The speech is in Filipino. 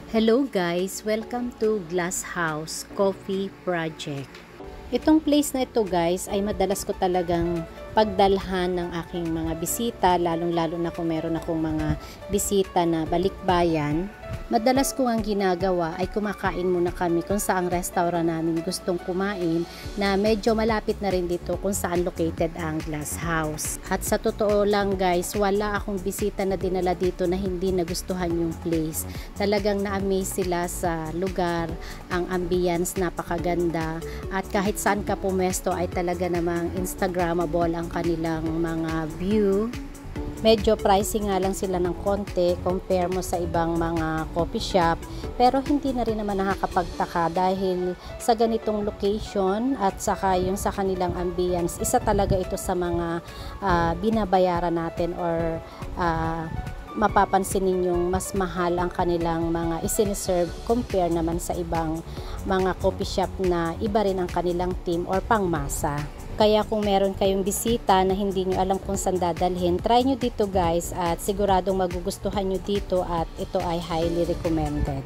Hello guys! Welcome to Glass House Coffee Project. Itong place na ito guys ay madalas ko talagang pagdalhan ng aking mga bisita, lalong-lalo na kung meron akong mga bisita na balikbayan. Madalas ko ang ginagawa ay kumakain muna kami kung saang restaurant namin gustong kumain na medyo malapit na rin dito kung saan located ang Glass House. At sa totoo lang guys, wala akong bisita na dinala dito na hindi nagustuhan yung place. Talagang na-amaze sila sa lugar, ang ambience napakaganda at kahit saan ka pumesto ay talaga namang Instagrammable ang kanilang mga view. Medyo pricey nga lang sila ng konti compare mo sa ibang mga coffee shop, pero hindi na rin naman nakakapagtaka dahil sa ganitong location at saka yung sa kanilang ambience, isa talaga ito sa mga binabayaran natin or mapapansin ninyong mas mahal ang kanilang mga isiniserve compare naman sa ibang mga coffee shop na iba rin ang kanilang team or pangmasa. Kaya kung meron kayong bisita na hindi nyo alam kung saan dadalhin, try nyo dito guys at siguradong magugustuhan nyo dito at ito ay highly recommended.